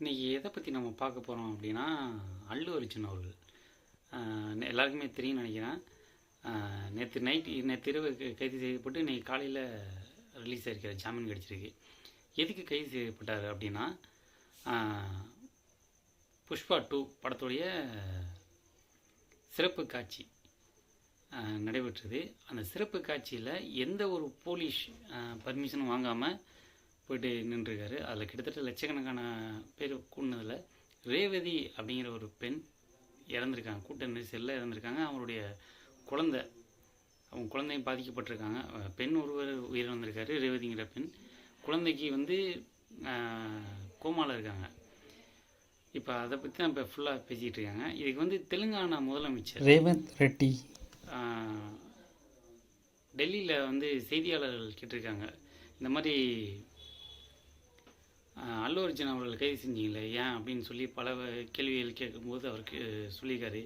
இன்றைக்கி எதை பற்றி நம்ம பார்க்க போகிறோம் அப்படின்னா, அல்லு அர்ஜுன் அவர்கள். எல்லாருக்குமே தெரியும்னு நினைக்கிறேன். நேற்று இரவு கைது செய்யப்பட்டு இன்றைக்கி காலையில் ரிலீஸ் ஆகிருக்கிற, ஜாமீன் கிடச்சிருக்கு. எதுக்கு கைது செய்யப்பட்டார் அப்படின்னா, புஷ்பா 2 படத்துடைய சிறப்பு காட்சி நடைபெற்றது. அந்த சிறப்பு காட்சியில் எந்த ஒரு போலீஸ் பர்மிஷனும் வாங்காமல் போயிட்டு நின்றுருக்காரு. அதில் கிட்டத்தட்ட லட்சக்கணக்கான பேர் கூடினதில் ரேவதி அப்படிங்கிற ஒரு பெண் இறந்துருக்காங்க. கூட்ட நெரிசலில் இறந்துருக்காங்க. அவங்களுடைய அவங்க குழந்தையும் பாதிக்கப்பட்டிருக்காங்க. பெண் ஒருவர் உயிரிழந்திருக்காரு, ரேவதிங்கிற பெண். குழந்தைக்கு கோமாவில் இருக்காங்க. இப்போ அதை பற்றி தான் இப்போ ஃபுல்லாக பேசிக்கிட்டு இருக்காங்க. இதுக்கு தெலுங்கானா முதலமைச்சர் ரேவந்த் ரெட்டி டெல்லியில் செய்தியாளர்கள் கேட்டிருக்காங்க, இந்த மாதிரி அல்லு அர்ஜுன் அவர்கள் கைது செஞ்சீங்களே ஏன் அப்படின்னு சொல்லி பல கேள்விகள் கேட்கும்போது அவருக்கு சொல்லியிருக்காரு,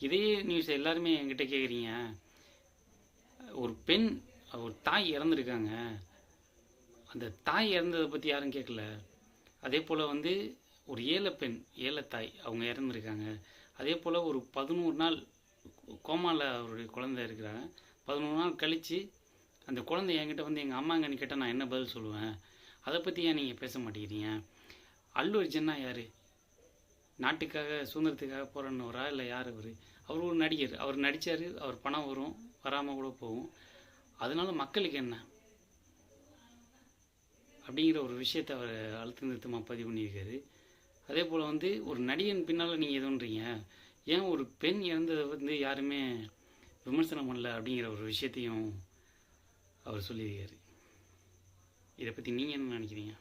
இதே நியூஸ் எல்லாருமே என்கிட்ட கேட்குறீங்க. ஒரு பெண், ஒரு தாய் இறந்துருக்காங்க, அந்த தாய் இறந்ததை பற்றி யாரும் கேட்கல. அதே போல் ஒரு ஏழை தாய் அவங்க இறந்துருக்காங்க. அதே போல் ஒரு 11 நாள் கோமாவில் அவருடைய குழந்தை இருக்கிறாங்க. 11 நாள் கழித்து அந்த குழந்தை என்கிட்ட எங்கள் அம்மா எங்கன்னு கேட்டால் நான் என்ன பதில் சொல்லுவேன்? அதை பற்றி ஏன் நீங்கள் பேச மாட்டேங்கிறீங்க? அல்லு அர்ஜுன்னா யார்? நாட்டுக்காக சுதந்திரத்துக்காக போராடினவரா இல்லை யார் அவர்? அவர் ஒரு நடிகர். அவர் நடித்தார், அவர் பணம் வரும், வராமல் கூட போகும். அதனால மக்களுக்கு என்ன அப்படிங்கிற ஒரு விஷயத்தை அவர் அழுத்த நிறுத்தமாக பதிவு பண்ணியிருக்காரு. அதே போல் ஒரு நடிகன் பின்னால் நீங்கள் எதுன்றீங்க, ஏன் ஒரு பெண் இறந்ததை யாருமே விமர்சனம் பண்ணல அப்படிங்கிற ஒரு விஷயத்தையும் அவர் சொல்லியிருக்காரு. இதை பற்றி நீங்கள் என்ன நினைக்கிறீங்க?